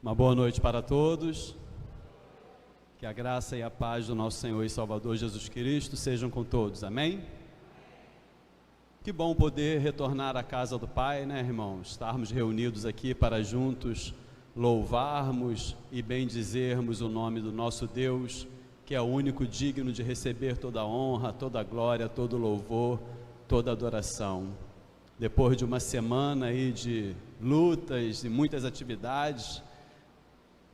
Uma boa noite para todos, que a graça e a paz do nosso Senhor e Salvador Jesus Cristo sejam com todos, amém? Que bom poder retornar à casa do Pai, né, irmãos? Estarmos reunidos aqui para juntos louvarmos e bendizermos o nome do nosso Deus, que é o único digno de receber toda a honra, toda a glória, todo o louvor, toda a adoração. Depois de uma semana aí de lutas e muitas atividades,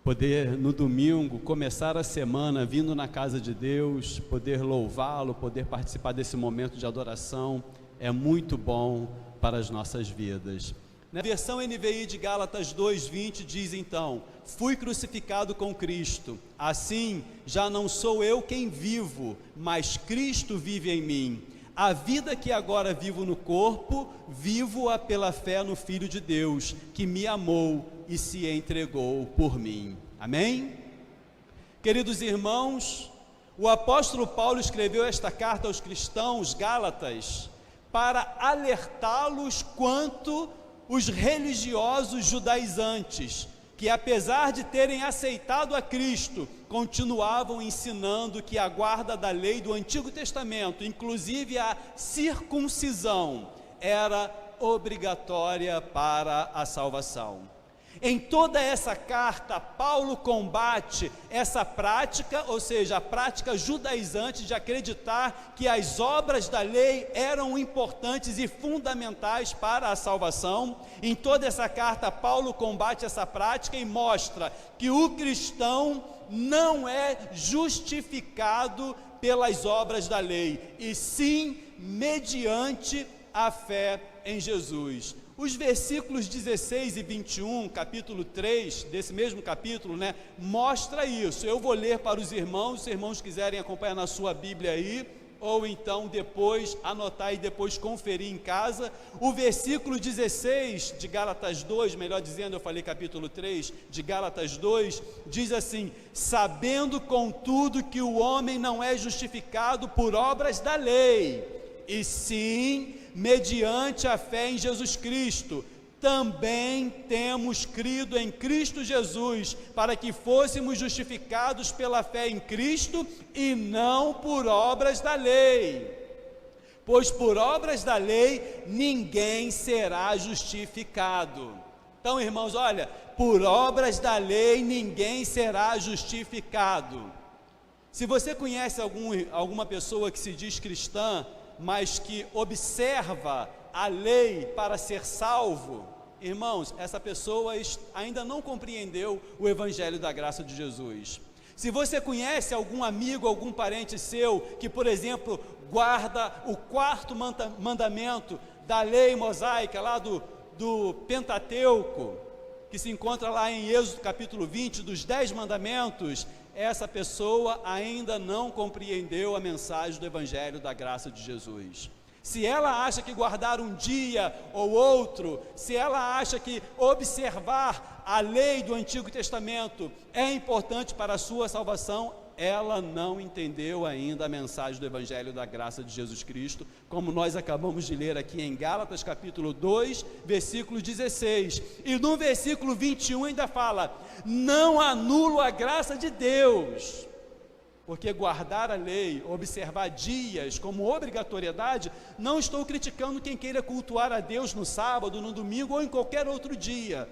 poder no domingo começar a semana vindo na casa de Deus, poder louvá-lo, poder participar desse momento de adoração, é muito bom para as nossas vidas. Na versão NVI de Gálatas 2:20 diz então: fui crucificado com Cristo, assim já não sou eu quem vivo, mas Cristo vive em mim. A vida que agora vivo no corpo, vivo-a pela fé no Filho de Deus, que me amou e se entregou por mim. Amém? Queridos irmãos, o apóstolo Paulo escreveu esta carta aos cristãos gálatas para alertá-los quanto os religiosos judaizantes, que apesar de terem aceitado a Cristo, continuavam ensinando que a guarda da lei do Antigo Testamento, inclusive a circuncisão, era obrigatória para a salvação. Em toda essa carta, Paulo combate essa prática, ou seja, a prática judaizante de acreditar que as obras da lei eram importantes e fundamentais para a salvação. Em toda essa carta, Paulo combate essa prática e mostra que o cristão não é justificado pelas obras da lei, e sim mediante a fé em Jesus. Os versículos 16 e 21, capítulo 3, desse mesmo capítulo, mostra isso. Eu vou ler para os irmãos, se os irmãos quiserem acompanhar na sua Bíblia aí, ou então depois anotar e depois conferir em casa. O versículo 16 de Gálatas 2, melhor dizendo, eu falei capítulo 3, de Gálatas 2, diz assim: sabendo contudo que o homem não é justificado por obras da lei, e sim mediante a fé em Jesus Cristo. Também temos crido em Cristo Jesus, para que fôssemos justificados pela fé em Cristo e não por obras da lei. Pois por obras da lei ninguém será justificado. Então, irmãos, olha, por obras da lei ninguém será justificado. Se você conhece alguma pessoa que se diz cristã, mas que observa a lei para ser salvo, irmãos, essa pessoa ainda não compreendeu o Evangelho da graça de Jesus. Se você conhece algum amigo, algum parente seu, que por exemplo, guarda o quarto mandamento da lei mosaica, lá do Pentateuco, que se encontra lá em Êxodo capítulo 20, dos 10 mandamentos, essa pessoa ainda não compreendeu a mensagem do Evangelho da graça de Jesus. Se ela acha que guardar um dia ou outro, se ela acha que observar a lei do Antigo Testamento é importante para a sua salvação, ela não entendeu ainda a mensagem do Evangelho da graça de Jesus Cristo, como nós acabamos de ler aqui em Gálatas capítulo 2, versículo 16, e no versículo 21 ainda fala: não anulo a graça de Deus, porque guardar a lei, observar dias como obrigatoriedade, não estou criticando quem queira cultuar a Deus no sábado, no domingo ou em qualquer outro dia,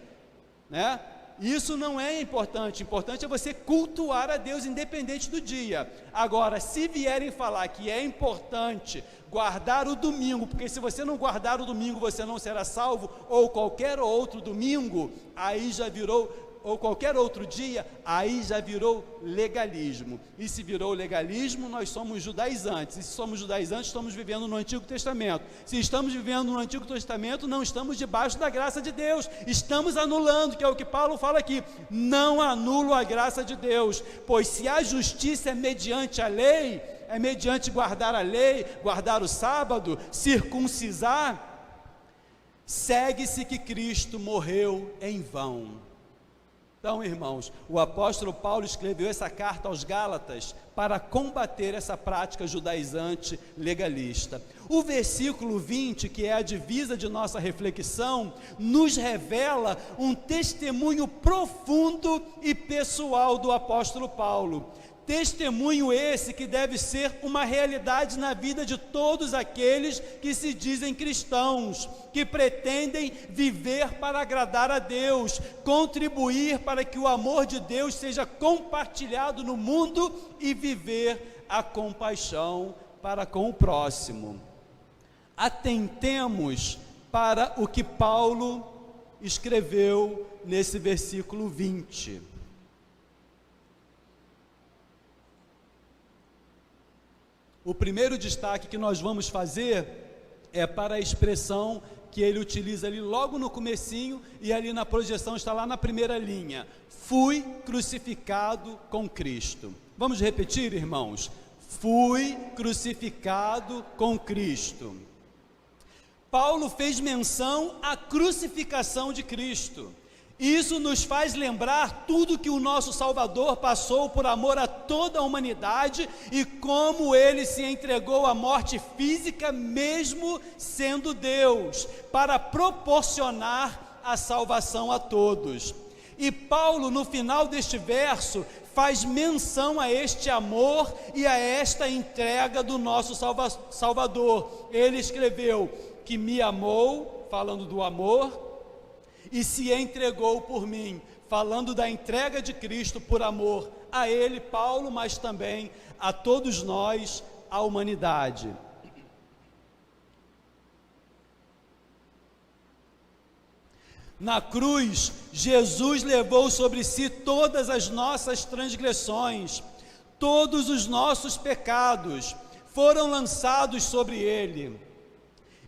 Isso não é importante, importante é você cultuar a Deus independente do dia. Agora, se vierem falar que é importante guardar o domingo, porque se você não guardar o domingo você não será salvo, ou qualquer outro domingo, aí já virou, ou qualquer outro dia, aí já virou legalismo. E se virou legalismo, nós somos judaizantes. E se somos judaizantes, estamos vivendo no Antigo Testamento. Se estamos vivendo no Antigo Testamento, não estamos debaixo da graça de Deus, estamos anulando, que é o que Paulo fala aqui: não anulo a graça de Deus, pois se a justiça é mediante a lei, é mediante guardar a lei, guardar o sábado, circuncisar, segue-se que Cristo morreu em vão. Então, irmãos, o apóstolo Paulo escreveu essa carta aos Gálatas para combater essa prática judaizante legalista. O versículo 20, que é a divisa de nossa reflexão, nos revela um testemunho profundo e pessoal do apóstolo Paulo. Testemunho esse que deve ser uma realidade na vida de todos aqueles que se dizem cristãos, que pretendem viver para agradar a Deus, contribuir para que o amor de Deus seja compartilhado no mundo e viver a compaixão para com o próximo. Atentemos para o que Paulo escreveu nesse versículo 20. O primeiro destaque que nós vamos fazer é para a expressão que ele utiliza ali logo no comecinho, e ali na projeção está lá na primeira linha: fui crucificado com Cristo. Vamos repetir, irmãos? Fui crucificado com Cristo. Paulo fez menção à crucificação de Cristo. Isso nos faz lembrar tudo que o nosso Salvador passou por amor a toda a humanidade e como ele se entregou à morte física, mesmo sendo Deus, para proporcionar a salvação a todos. E Paulo, no final deste verso, faz menção a este amor e a esta entrega do nosso Salvador. Ele escreveu que me amou, falando do amor, e se entregou por mim, falando da entrega de Cristo por amor a ele, Paulo, mas também a todos nós, a humanidade. Na cruz, Jesus levou sobre si todas as nossas transgressões, todos os nossos pecados foram lançados sobre ele.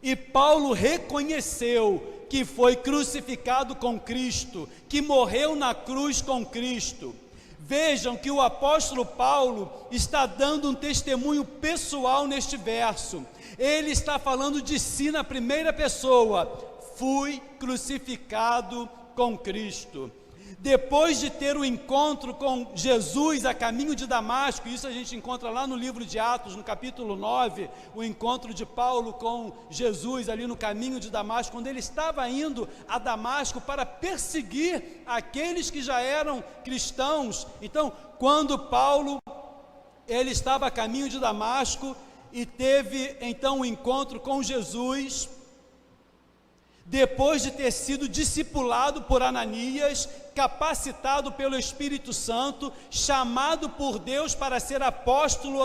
E Paulo reconheceu que foi crucificado com Cristo, que morreu na cruz com Cristo. Vejam que o apóstolo Paulo está dando um testemunho pessoal neste verso. Ele está falando de si na primeira pessoa: fui crucificado com Cristo. Depois de ter o encontro com Jesus a caminho de Damasco, isso a gente encontra lá no livro de Atos, no capítulo 9, o encontro de Paulo com Jesus ali no caminho de Damasco, quando ele estava indo a Damasco para perseguir aqueles que já eram cristãos. Então, quando Paulo, ele estava a caminho de Damasco e teve então um encontro com Jesus, depois de ter sido discipulado por Ananias, capacitado pelo Espírito Santo, chamado por Deus para ser apóstolo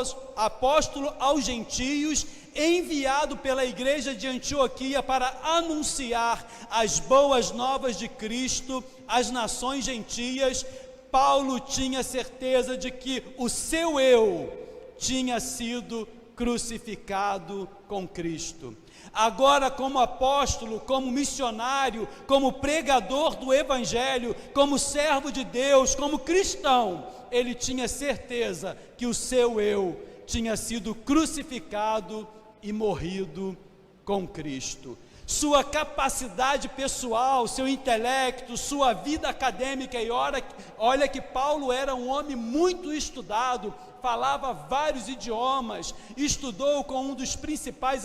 aos gentios, enviado pela igreja de Antioquia para anunciar as boas novas de Cristo às nações gentias, Paulo tinha certeza de que o seu eu tinha sido crucificado com Cristo. Agora, como apóstolo, como missionário, como pregador do Evangelho, como servo de Deus, como cristão, ele tinha certeza que o seu eu tinha sido crucificado e morrido com Cristo. Sua capacidade pessoal, seu intelecto, sua vida acadêmica, e olha que Paulo era um homem muito estudado, falava vários idiomas, estudou com um dos principais,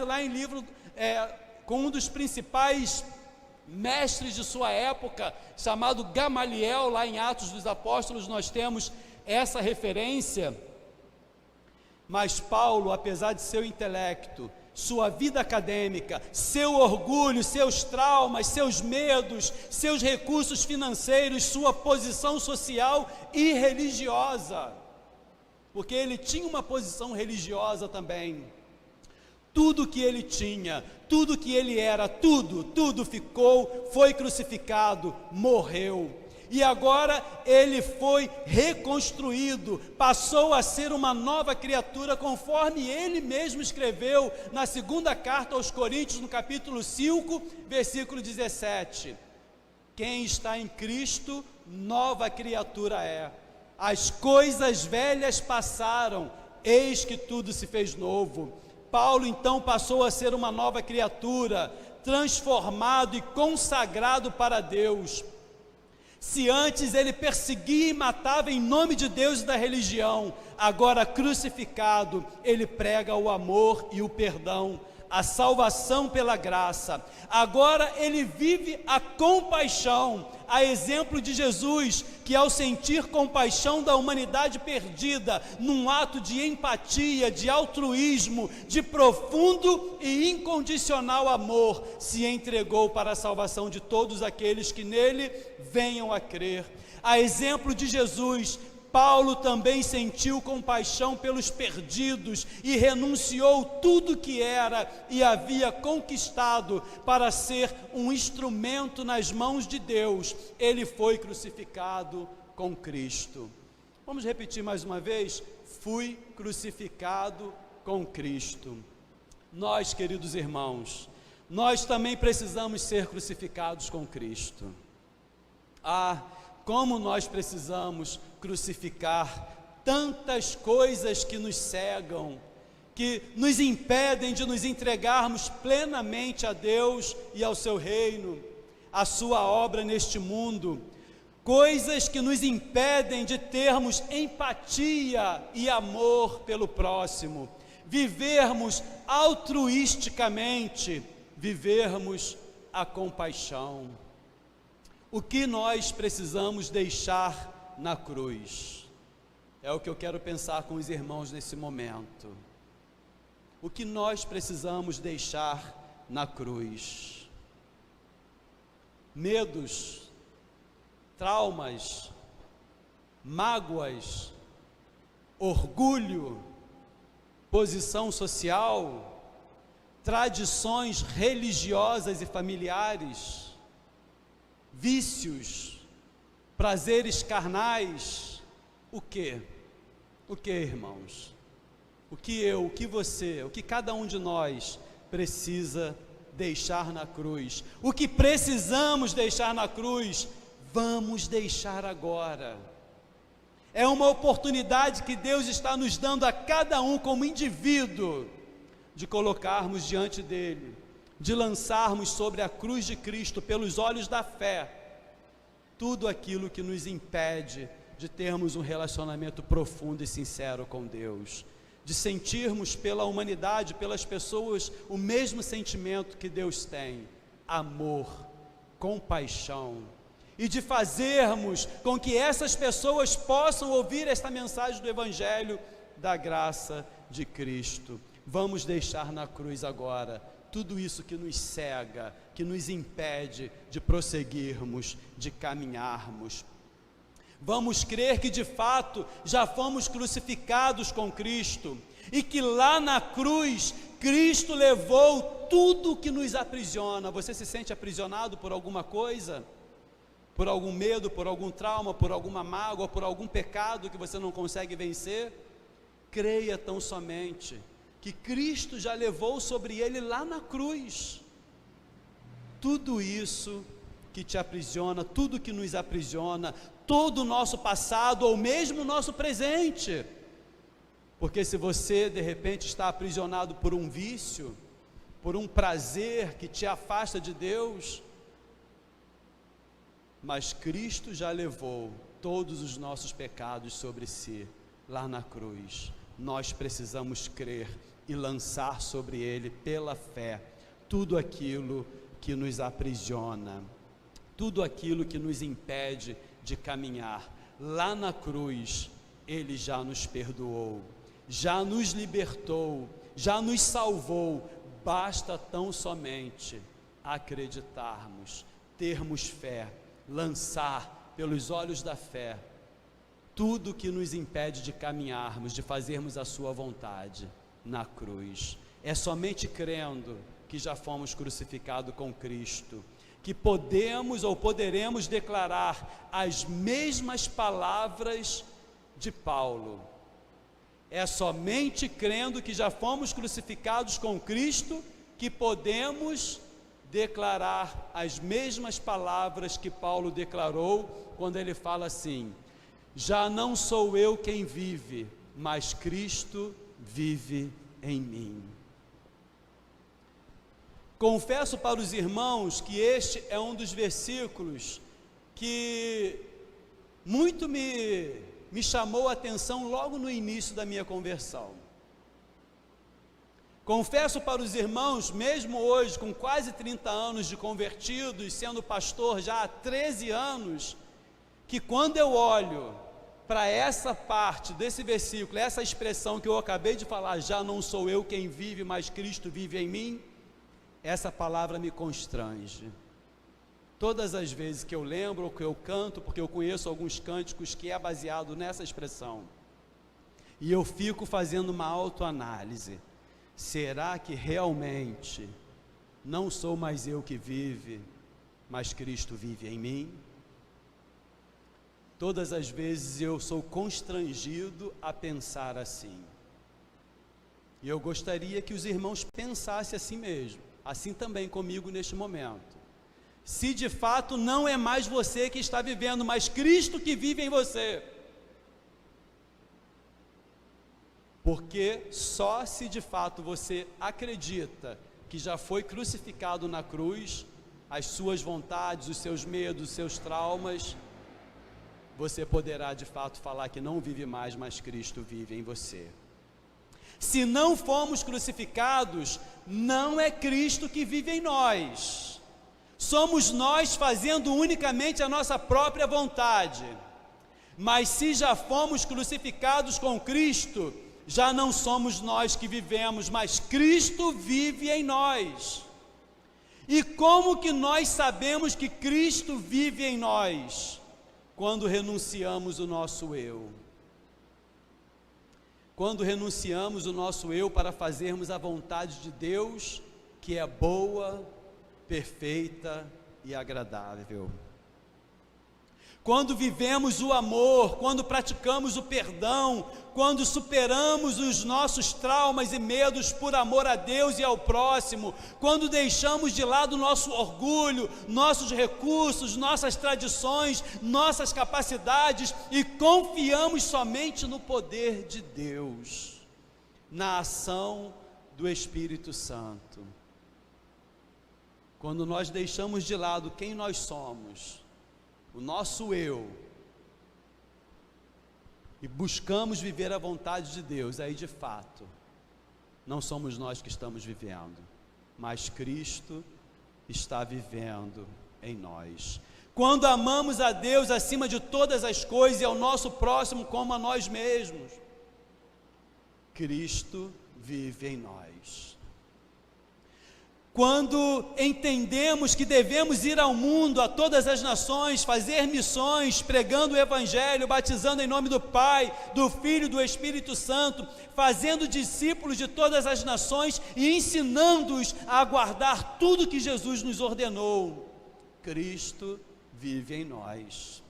com um dos principais mestres de sua época, chamado Gamaliel. Lá em Atos dos Apóstolos nós temos essa referência. Mas Paulo, apesar de seu intelecto, sua vida acadêmica, seu orgulho, seus traumas, seus medos, seus recursos financeiros, sua posição social e religiosa, porque ele tinha uma posição religiosa também, tudo que ele tinha, tudo que ele era, tudo foi crucificado, morreu. E agora ele foi reconstruído, passou a ser uma nova criatura, conforme ele mesmo escreveu na segunda carta aos Coríntios, no capítulo 5, versículo 17. Quem está em Cristo, nova criatura é. As coisas velhas passaram, eis que tudo se fez novo. Paulo então passou a ser uma nova criatura, transformado e consagrado para Deus. Se antes ele perseguia e matava em nome de Deus e da religião, agora crucificado, ele prega o amor e o perdão, a salvação pela graça. Agora ele vive a compaixão, a exemplo de Jesus, que ao sentir compaixão da humanidade perdida, num ato de empatia, de altruísmo, de profundo e incondicional amor, se entregou para a salvação de todos aqueles que nele venham a crer. A exemplo de Jesus, Paulo também sentiu compaixão pelos perdidos e renunciou tudo que era e havia conquistado para ser um instrumento nas mãos de Deus. Ele foi crucificado com Cristo. Vamos repetir mais uma vez? Fui crucificado com Cristo. Nós, queridos irmãos, nós também precisamos ser crucificados com Cristo. Como nós precisamos crucificar tantas coisas que nos cegam, que nos impedem de nos entregarmos plenamente a Deus e ao seu reino, a sua obra neste mundo, coisas que nos impedem de termos empatia e amor pelo próximo, vivermos altruisticamente, vivermos a compaixão. O que nós precisamos deixar na cruz? É o que eu quero pensar com os irmãos nesse momento. O que nós precisamos deixar na cruz? Medos, traumas, mágoas, orgulho, posição social, tradições religiosas e familiares, vícios, prazeres carnais. O que, irmãos? O que eu, o que você, o que cada um de nós precisa deixar na cruz? O que precisamos deixar na cruz, vamos deixar agora. É uma oportunidade que Deus está nos dando a cada um como indivíduo, de colocarmos diante dele, de lançarmos sobre a cruz de Cristo, pelos olhos da fé, tudo aquilo que nos impede de termos um relacionamento profundo e sincero com Deus, de sentirmos pela humanidade, pelas pessoas, o mesmo sentimento que Deus tem: amor, compaixão, e de fazermos com que essas pessoas possam ouvir esta mensagem do Evangelho da graça de Cristo. Vamos deixar na cruz agora tudo isso que nos cega, que nos impede de prosseguirmos, de caminharmos. Vamos crer que de fato já fomos crucificados com Cristo e que lá na cruz Cristo levou tudo que nos aprisiona. Você se sente aprisionado por alguma coisa? Por algum medo, por algum trauma, por alguma mágoa, por algum pecado que você não consegue vencer? Creia tão somente que Cristo já levou sobre ele lá na cruz tudo isso que te aprisiona, tudo que nos aprisiona, todo o nosso passado ou mesmo o nosso presente. Porque se você de repente está aprisionado por um vício, por um prazer que te afasta de Deus, mas Cristo já levou todos os nossos pecados sobre si, lá na cruz. Nós precisamos crer e lançar sobre ele, pela fé, tudo aquilo que nos aprisiona, tudo aquilo que nos impede de caminhar. Lá na cruz, ele já nos perdoou, já nos libertou, já nos salvou. Basta tão somente acreditarmos, termos fé, lançar pelos olhos da fé tudo que nos impede de caminharmos, de fazermos a sua vontade na cruz. É somente crendo que já fomos crucificados com Cristo que podemos ou poderemos declarar as mesmas palavras de Paulo. É somente crendo que já fomos crucificados com Cristo que podemos declarar as mesmas palavras que Paulo declarou quando ele fala assim: já não sou eu quem vive, mas Cristo vive em mim. Confesso para os irmãos que este é um dos versículos que muito me chamou a atenção logo no início da minha conversão. Confesso para os irmãos, mesmo hoje, com quase 30 anos de convertido e sendo pastor já há 13 anos, que quando eu olho para essa parte desse versículo, essa expressão que eu acabei de falar, já não sou eu quem vive, mas Cristo vive em mim, essa palavra me constrange. Todas as vezes que eu lembro ou que eu canto, porque eu conheço alguns cânticos que é baseado nessa expressão, e eu fico fazendo uma autoanálise, será que realmente não sou mais eu que vive, mas Cristo vive em mim? Todas as vezes eu sou constrangido a pensar assim. E eu gostaria que os irmãos pensassem assim mesmo, assim também comigo neste momento. Se de fato não é mais você que está vivendo, mas Cristo que vive em você. Porque só se de fato você acredita que já foi crucificado na cruz, as suas vontades, os seus medos, os seus traumas, você poderá de fato falar que não vive mais, mas Cristo vive em você. Se não fomos crucificados, não é Cristo que vive em nós. Somos nós fazendo unicamente a nossa própria vontade. Mas se já fomos crucificados com Cristo, já não somos nós que vivemos, mas Cristo vive em nós. E como que nós sabemos que Cristo vive em nós? Quando renunciamos o nosso eu. Quando renunciamos o nosso eu para fazermos a vontade de Deus, que é boa, perfeita e agradável. Quando vivemos o amor, quando praticamos o perdão, quando superamos os nossos traumas e medos por amor a Deus e ao próximo, quando deixamos de lado nosso orgulho, nossos recursos, nossas tradições, nossas capacidades e confiamos somente no poder de Deus, na ação do Espírito Santo. Quando nós deixamos de lado quem nós somos, o nosso eu, e buscamos viver a vontade de Deus, aí de fato, não somos nós que estamos vivendo, mas Cristo está vivendo em nós. Quando amamos a Deus acima de todas as coisas e ao nosso próximo como a nós mesmos, Cristo vive em nós. Quando entendemos que devemos ir ao mundo, a todas as nações, fazer missões, pregando o Evangelho, batizando em nome do Pai, do Filho e do Espírito Santo, fazendo discípulos de todas as nações e ensinando-os a guardar tudo que Jesus nos ordenou, Cristo vive em nós.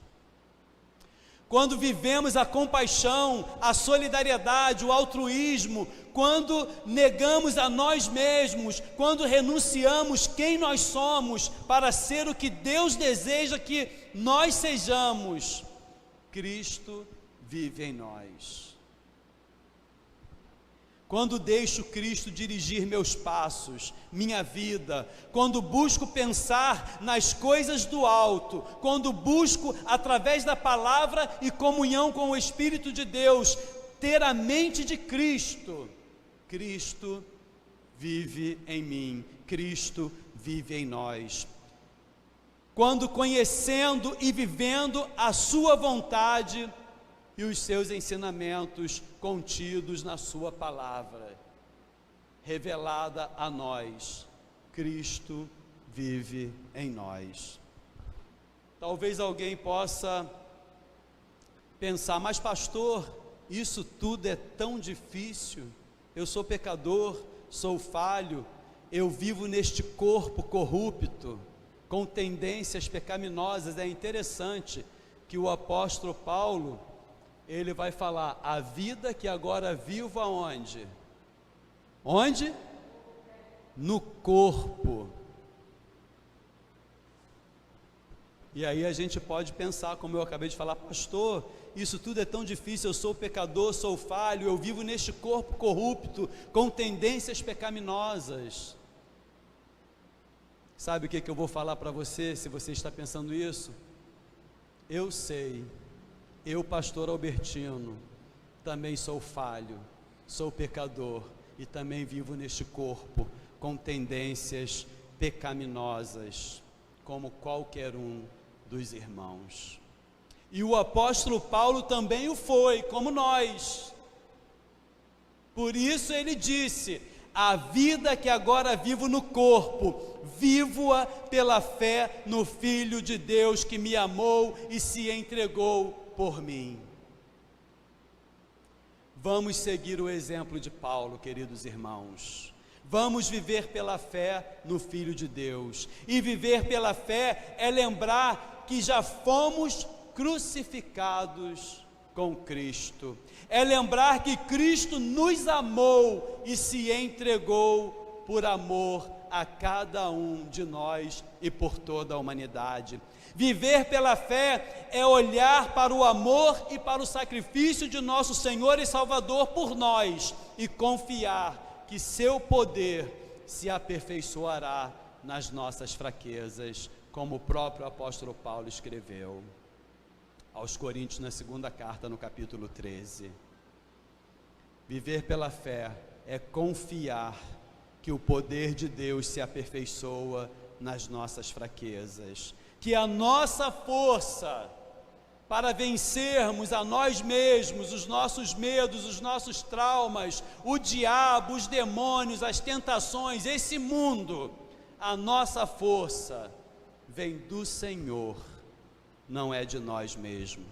Quando vivemos a compaixão, a solidariedade, o altruísmo, quando negamos a nós mesmos, quando renunciamos quem nós somos para ser o que Deus deseja que nós sejamos, Cristo vive em nós. Quando deixo Cristo dirigir meus passos, minha vida, quando busco pensar nas coisas do alto, quando busco, através da palavra e comunhão com o Espírito de Deus, ter a mente de Cristo, Cristo vive em mim, Cristo vive em nós. Quando conhecendo e vivendo a sua vontade, e os seus ensinamentos contidos na sua palavra, revelada a nós, Cristo vive em nós. Talvez alguém possa pensar, mas pastor, isso tudo é tão difícil, eu sou pecador, sou falho, eu vivo neste corpo corrupto, com tendências pecaminosas. É interessante que o apóstolo Paulo, ele vai falar, a vida que agora vivo aonde? Onde? No corpo. E aí a gente pode pensar, como eu acabei de falar, pastor, isso tudo é tão difícil, eu sou pecador, sou falho, eu vivo neste corpo corrupto, com tendências pecaminosas. Sabe o que eu vou falar para você, se você está pensando isso? eu sei, eu, pastor Albertino, também sou falho, sou pecador e também vivo neste corpo com tendências pecaminosas, como qualquer um dos irmãos. E o apóstolo Paulo também o foi, como nós. Por isso ele disse: a vida que agora vivo no corpo, vivo-a pela fé no Filho de Deus que me amou e se entregou por mim. Vamos seguir o exemplo de Paulo, queridos irmãos. Vamos viver pela fé no Filho de Deus. E viver pela fé é lembrar que já fomos crucificados com Cristo. É lembrar que Cristo nos amou e se entregou por amor a cada um de nós e por toda a humanidade. Viver pela fé é olhar para o amor e para o sacrifício de nosso Senhor e Salvador por nós e confiar que seu poder se aperfeiçoará nas nossas fraquezas, como o próprio apóstolo Paulo escreveu aos Coríntios na segunda carta, no capítulo 13. Viver pela fé é confiar que o poder de Deus se aperfeiçoa nas nossas fraquezas, que a nossa força para vencermos a nós mesmos, os nossos medos, os nossos traumas, o diabo, os demônios, as tentações, esse mundo, a nossa força vem do Senhor, não é de nós mesmos,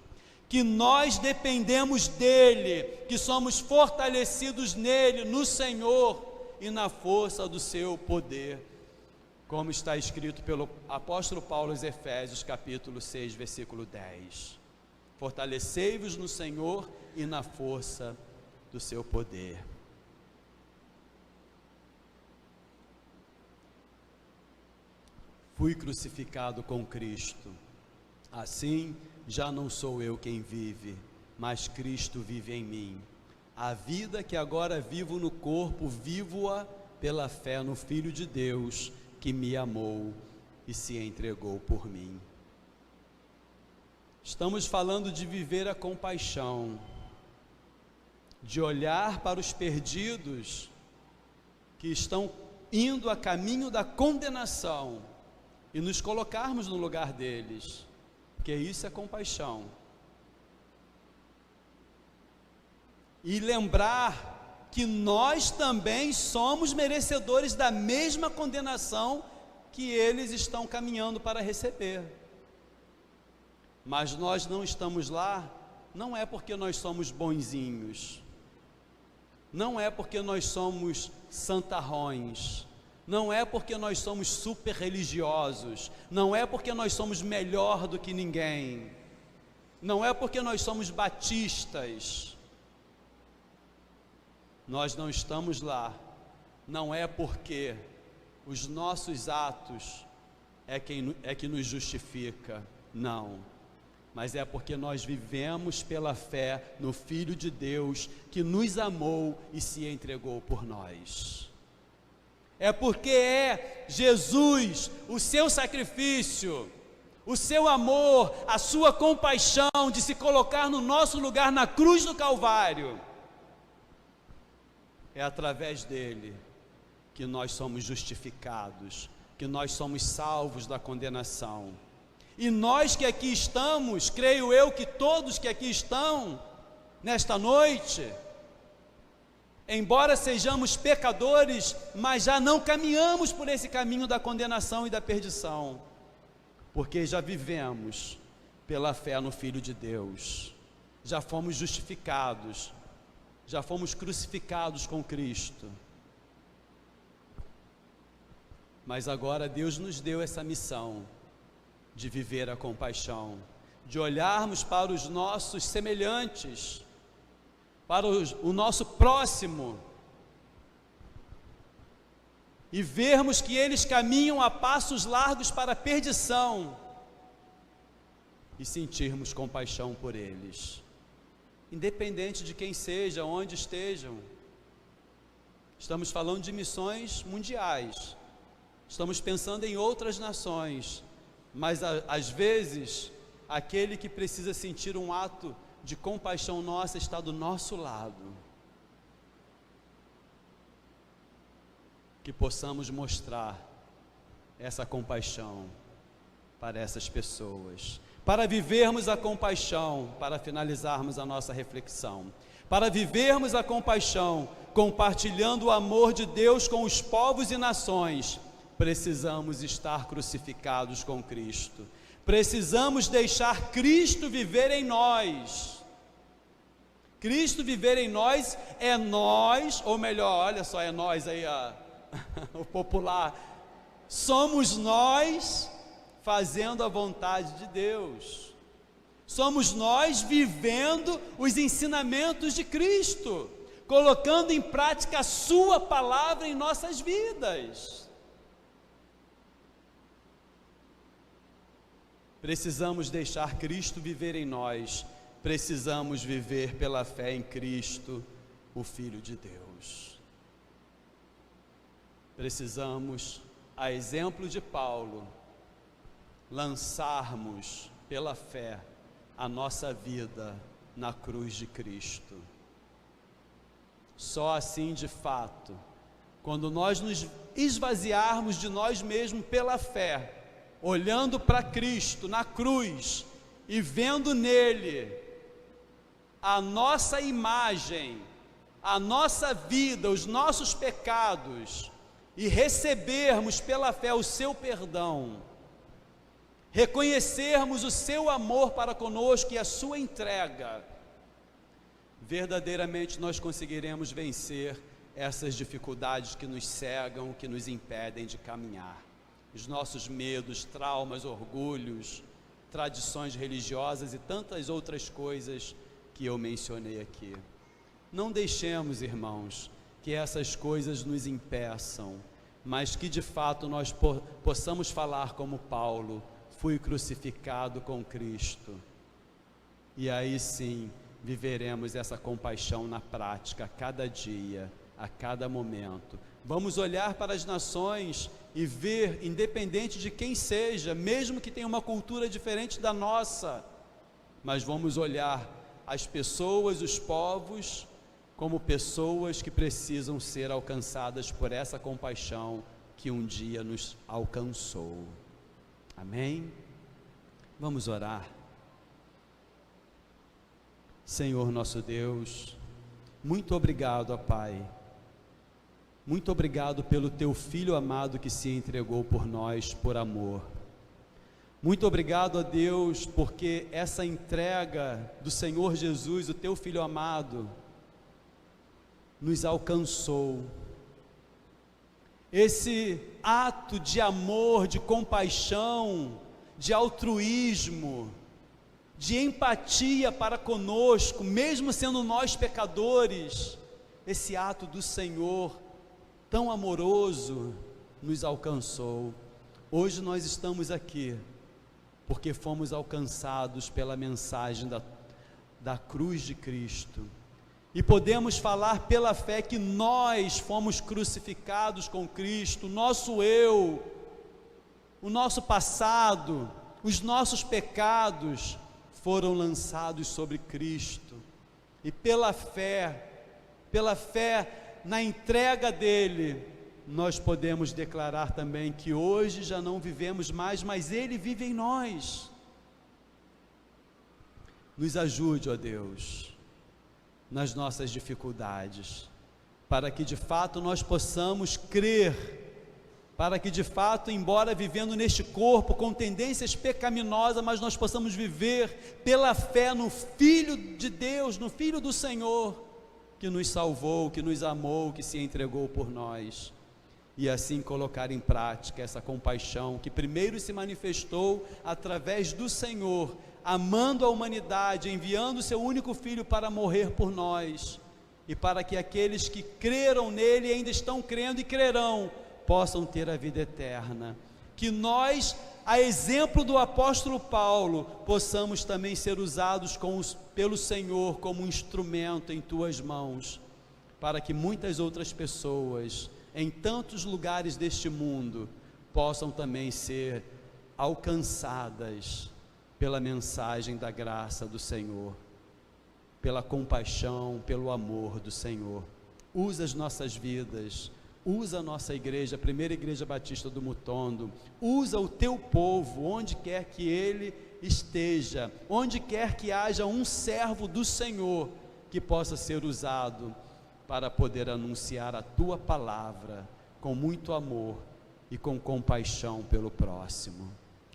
que nós dependemos dEle, que somos fortalecidos nele, no Senhor e na força do seu poder, como está escrito pelo apóstolo Paulo aos Efésios, capítulo 6, versículo 10. Fortalecei-vos no Senhor e na força do seu poder. Fui crucificado com Cristo, assim já não sou eu quem vive, mas Cristo vive em mim. A vida que agora vivo no corpo, vivo-a pela fé no Filho de Deus, que me amou e se entregou por mim. Estamos falando de viver a compaixão, de olhar para os perdidos que estão indo a caminho da condenação e nos colocarmos no lugar deles, porque isso é compaixão. E lembrar que nós também somos merecedores da mesma condenação que eles estão caminhando para receber. Mas nós não estamos lá, não é porque nós somos bonzinhos, não é porque nós somos santarrões, não é porque nós somos super religiosos, não é porque nós somos melhor do que ninguém, não é porque nós somos batistas. Nós não estamos lá, não é porque os nossos atos é que nos justifica, não, mas é porque nós vivemos pela fé no Filho de Deus, que nos amou e se entregou por nós. É porque é Jesus, o seu sacrifício, o seu amor, a sua compaixão de se colocar no nosso lugar na cruz do Calvário, é através dele que nós somos justificados, que nós somos salvos da condenação. E nós que aqui estamos, creio eu que todos que aqui estão, nesta noite, embora sejamos pecadores, mas já não caminhamos por esse caminho da condenação e da perdição, porque já vivemos pela fé no Filho de Deus, já fomos justificados, já fomos crucificados com Cristo. Mas agora Deus nos deu essa missão de viver a compaixão, de olharmos para os nossos semelhantes, para o nosso próximo, e vermos que eles caminham a passos largos para a perdição, e sentirmos compaixão por eles, independente de quem seja, onde estejam. Estamos falando de missões mundiais, estamos pensando em outras nações, mas às vezes aquele que precisa sentir um ato de compaixão nossa está do nosso lado. Que possamos mostrar essa compaixão para essas pessoas, para vivermos a compaixão, para finalizarmos a nossa reflexão, para vivermos a compaixão, compartilhando o amor de Deus com os povos e nações, precisamos estar crucificados com Cristo, precisamos deixar Cristo viver em nós. Cristo viver em nós é nós, ou melhor, olha só, é nós aí, o popular, somos nós fazendo a vontade de Deus, somos nós vivendo os ensinamentos de Cristo, colocando em prática a sua palavra em nossas vidas. Precisamos deixar Cristo viver em nós, precisamos viver pela fé em Cristo, o Filho de Deus. Precisamos, a exemplo de Paulo, lançarmos pela fé a nossa vida na cruz de Cristo. Só assim, de fato, quando nós nos esvaziarmos de nós mesmos pela fé, olhando para Cristo na cruz e vendo nele a nossa imagem, a nossa vida, os nossos pecados, e recebermos pela fé o seu perdão, reconhecermos o seu amor para conosco e a sua entrega, verdadeiramente nós conseguiremos vencer essas dificuldades que nos cegam, que nos impedem de caminhar. Os nossos medos, traumas, orgulhos, tradições religiosas e tantas outras coisas que eu mencionei aqui. Não deixemos, irmãos, que essas coisas nos impeçam, mas que de fato nós possamos falar como Paulo: fui crucificado com Cristo. E aí sim, viveremos essa compaixão na prática, a cada dia, a cada momento. Vamos olhar para as nações e ver, independente de quem seja, mesmo que tenha uma cultura diferente da nossa, mas vamos olhar as pessoas, os povos, como pessoas que precisam ser alcançadas por essa compaixão que um dia nos alcançou. Amém? Vamos orar. Senhor nosso Deus, muito obrigado, ó Pai. Muito obrigado pelo Teu Filho amado que se entregou por nós, por amor. Muito obrigado, ó Deus, porque essa entrega do Senhor Jesus, o Teu Filho amado, nos alcançou. Esse ato de amor, de compaixão, de altruísmo, de empatia para conosco, mesmo sendo nós pecadores, esse ato do Senhor tão amoroso nos alcançou. Hoje nós estamos aqui porque fomos alcançados pela mensagem da cruz de Cristo, e podemos falar pela fé que nós fomos crucificados com Cristo. O nosso eu, o nosso passado, os nossos pecados foram lançados sobre Cristo, e pela fé na entrega dele, nós podemos declarar também que hoje já não vivemos mais, mas ele vive em nós. Nos ajude, ó Deus, nas nossas dificuldades, para que de fato nós possamos crer, para que de fato, embora vivendo neste corpo com tendências pecaminosas, mas nós possamos viver pela fé no Filho de Deus, no Filho do Senhor, que nos salvou, que nos amou, que se entregou por nós, e assim colocar em prática essa compaixão que primeiro se manifestou através do Senhor, amando a humanidade, enviando o seu único Filho para morrer por nós, e para que aqueles que creram nele e ainda estão crendo e crerão, possam ter a vida eterna. Que nós, a exemplo do apóstolo Paulo, possamos também ser usados pelo Senhor como um instrumento em tuas mãos, para que muitas outras pessoas, em tantos lugares deste mundo, possam também ser alcançadas pela mensagem da graça do Senhor, pela compaixão, pelo amor do Senhor. Usa as nossas vidas, usa a nossa igreja, a primeira igreja batista do Mutondo, usa o teu povo, onde quer que ele esteja, onde quer que haja um servo do Senhor, que possa ser usado para poder anunciar a tua palavra, com muito amor e com compaixão pelo próximo.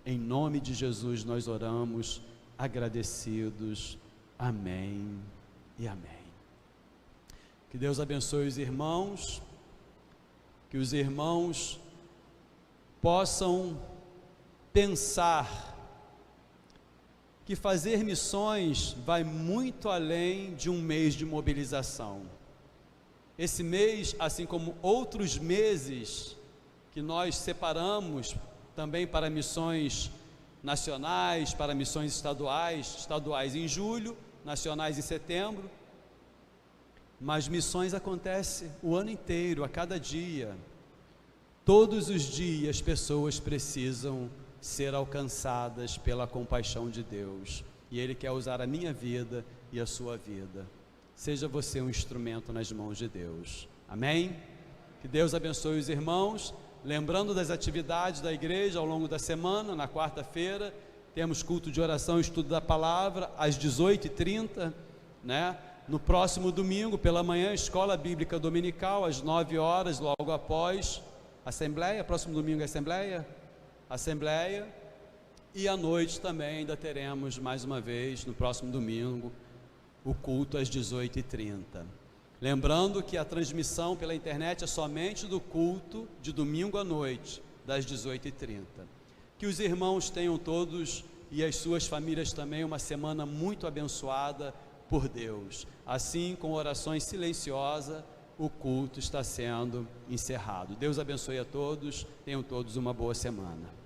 Em nome de Jesus nós oramos, agradecidos, amém e amém. Que Deus abençoe os irmãos, que os irmãos possam pensar que fazer missões vai muito além de um mês de mobilização. Esse mês, assim como outros meses que nós separamos também para missões nacionais, para missões estaduais em julho, nacionais em setembro, mas missões acontecem o ano inteiro, a cada dia. Todos os dias pessoas precisam ser alcançadas pela compaixão de Deus, e Ele quer usar a minha vida e a sua vida. Seja você um instrumento nas mãos de Deus, amém? Que Deus abençoe os irmãos. Lembrando das atividades da igreja ao longo da semana, na quarta-feira temos culto de oração e estudo da palavra às 18h30, né? No próximo domingo pela manhã, escola bíblica dominical às 9 horas, logo após assembleia. Próximo domingo é assembleia, e à noite também ainda teremos mais uma vez, no próximo domingo, o culto às 18h30. Lembrando que a transmissão pela internet é somente do culto de domingo à noite, das 18h30. Que os irmãos tenham todos e as suas famílias também uma semana muito abençoada por Deus. Assim, com orações silenciosas, o culto está sendo encerrado. Deus abençoe a todos, tenham todos uma boa semana.